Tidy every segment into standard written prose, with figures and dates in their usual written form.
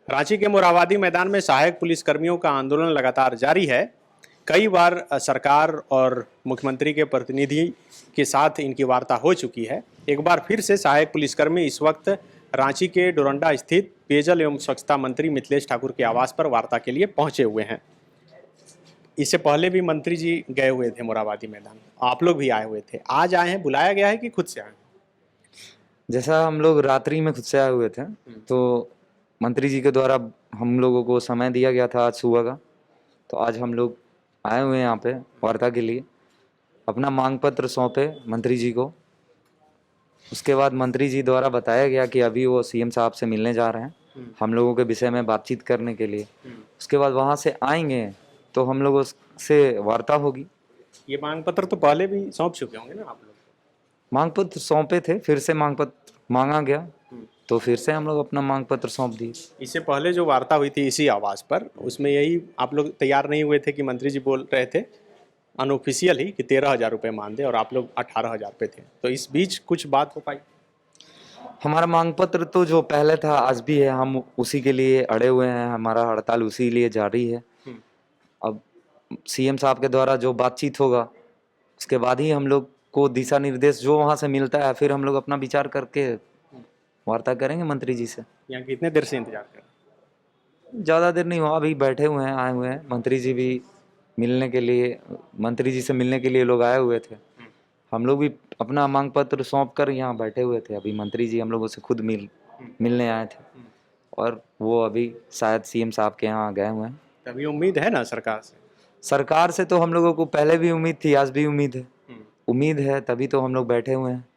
रांची के मोरहाबादी मैदान में सहायक पुलिसकर्मियों का आंदोलन लगातार जारी है। कई बार सरकार और मुख्यमंत्री के प्रतिनिधि के साथ इनकी वार्ता हो चुकी है। एक बार फिर से सहायक पुलिसकर्मी इस वक्त रांची के डोरंडा स्थित पेयजल एवं स्वच्छता मंत्री मिथिलेश ठाकुर के आवास पर वार्ता के लिए पहुंचे हुए हैं। इससे पहले भी मंत्री जी गए हुए थे मोरहाबादी मैदान, आप लोग भी आए हुए थे। आज आए हैं, बुलाया गया है कि खुद से आए? जैसा हम लोग रात्रि में खुद से आए हुए थे, तो मंत्री जी के द्वारा हम लोगों को समय दिया गया था आज सुबह का, तो आज हम लोग आए हुए हैं यहाँ पे वार्ता के लिए। अपना मांग पत्र सौंपे मंत्री जी को। उसके बाद मंत्री जी द्वारा बताया गया कि अभी वो सीएम साहब से मिलने जा रहे हैं हम लोगों के विषय में बातचीत करने के लिए। उसके बाद वहाँ से आएंगे तो हम लोगों से वार्ता होगी। ये मांग पत्र तो पहले भी सौंप चुके होंगे ना आप लोग? मांग पत्र सौंपे थे, फिर से मांग पत्र मांगा गया, तो फिर से हम लोग अपना मांग पत्र सौंप दिए। इससे पहले जो वार्ता हुई थी इसी आवास पर, उसमें यही आप लोग तैयार नहीं हुए थे कि मंत्री जी बोल रहे थे अनऑफिशियल ही कि 13,000 रुपये मान दे, और आप लोग 18,000 पे थे। तो इस बीच कुछ बात हो पाई? हमारा मांग पत्र तो जो पहले था आज भी है, हम उसी के लिए अड़े हुए हैं, हमारा हड़ताल उसी लिए जारी है। अब सीएम साहब के द्वारा जो बातचीत होगा उसके बाद ही हम लोग को दिशा निर्देश जो वहाँ से मिलता है, फिर हम लोग अपना विचार करके वार्ता करेंगे मंत्री जी से। यहाँ कितने देर से इंतजार कर रहे हैं? ज़्यादा देर नहीं हुआ, अभी बैठे हुए हैं, आए हुए हैं। मंत्री जी भी मिलने के लिए, मंत्री जी से मिलने के लिए लोग आए हुए थे। हम लोग भी अपना मांग पत्र सौंप कर यहाँ बैठे हुए थे। अभी मंत्री जी हम लोगों से खुद मिलने आए थे, और वो अभी शायद सीएम साहब के यहाँ गए हुए हैं। अभी उम्मीद है ना सरकार से? सरकार से तो हम लोगों को पहले भी उम्मीद थी, आज भी उम्मीद है। उम्मीद है तभी तो हम लोग बैठे हुए हैं,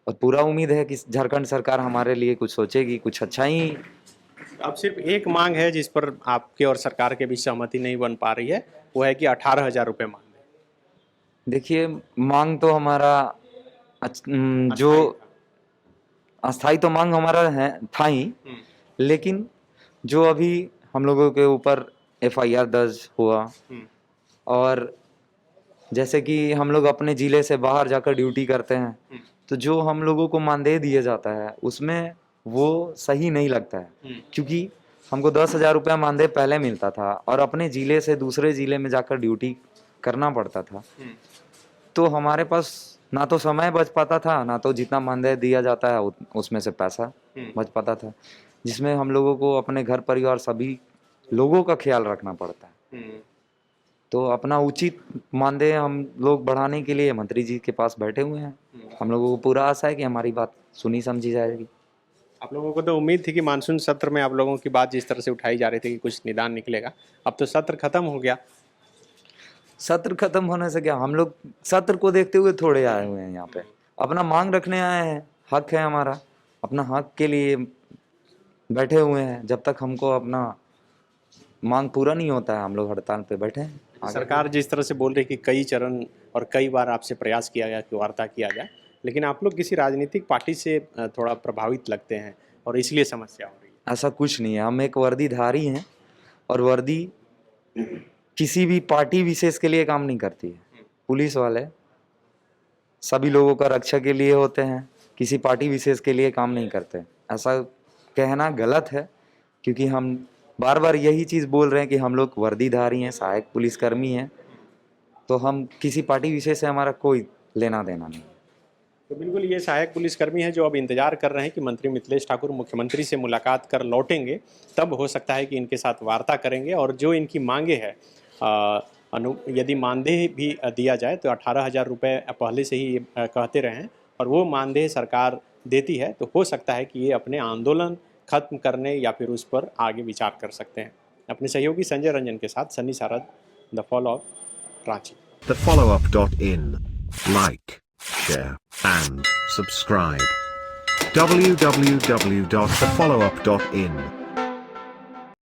और पूरा उम्मीद है कि झारखंड सरकार हमारे लिए कुछ सोचेगी, कुछ अच्छा ही। अब सिर्फ एक मांग है जिस पर आपके और सरकार के बीच सहमति नहीं बन पा रही है, वो है कि 18,000 रुपये मान दें। देखिए, मांग तो हमारा जो अस्थाई तो मांग हमारा है था ही, लेकिन जो अभी हम लोगों के ऊपर एफआईआर दर्ज हुआ, और जैसे कि हम लोग अपने ज़िले से बाहर जाकर ड्यूटी करते हैं, तो जो हम लोगों को मानदेय दिया जाता है उसमें वो सही नहीं लगता है। क्योंकि हमको 10,000 रुपया मानदेय पहले मिलता था, और अपने ज़िले से दूसरे ज़िले में जाकर ड्यूटी करना पड़ता था। तो हमारे पास ना तो समय बच पाता था, ना तो जितना मानदेय दिया जाता है उसमें से पैसा बच पाता था, जिसमें हम लोगों को अपने घर परिवार सभी लोगों का ख्याल रखना पड़ता है। तो अपना उचित मानदेय हम लोग बढ़ाने के लिए मंत्री जी के पास बैठे हुए हैं। हम लोगों को पूरा आशा है कि हमारी बात सुनी समझी जाएगी। आप लोगों को तो उम्मीद थी कि मानसून सत्र में आप लोगों की बात जिस तरह से उठाई जा रही थी कि कुछ निदान निकलेगा। अब तो सत्र खत्म हो गया। सत्र खत्म होने से क्या, हम लोग सत्र को देखते हुए थोड़े आए हुए हैं यहाँ पे, अपना मांग रखने आए हैं। हक है हमारा, अपना हक के लिए बैठे हुए हैं। जब तक हमको अपना मांग पूरा नहीं होता है हम लोग हड़ताल पे बैठे हैं। सरकार जिस तरह से बोल रही कि कई चरण और कई बार आपसे प्रयास किया गया कि वार्ता किया जाए, लेकिन आप लोग किसी राजनीतिक पार्टी से थोड़ा प्रभावित लगते हैं और इसलिए समस्या हो रही है। ऐसा कुछ नहीं है, हम एक वर्दीधारी हैं, और वर्दी किसी भी पार्टी विशेष के लिए काम नहीं करती है। पुलिस वाले सभी लोगों का रक्षा के लिए होते हैं, किसी पार्टी विशेष के लिए काम नहीं करते। ऐसा कहना गलत है, क्योंकि हम बार बार यही चीज़ बोल रहे हैं कि हम लोग वर्दीधारी हैं, सहायक पुलिसकर्मी हैं, तो हम किसी पार्टी विशेष से हमारा कोई लेना देना नहीं। तो बिल्कुल ये सहायक पुलिसकर्मी हैं जो अब इंतजार कर रहे हैं कि मंत्री मिथिलेश ठाकुर मुख्यमंत्री से मुलाकात कर लौटेंगे, तब हो सकता है कि इनके साथ वार्ता करेंगे। और जो इनकी मांगे हैं, यदि मानदेय भी दिया जाए तो 18,000 रुपये पहले से ही कहते रहे हैं, और वो मानदेय सरकार देती है, तो हो सकता है कि ये अपने आंदोलन खत्म करने या फिर उस पर आगे विचार कर सकते हैं। अपने सहयोगी संजय रंजन के साथ Sunny Sarad, the follow up, Ranchi. thefollowup.in. Like, share, and subscribe. www.thefollowup.in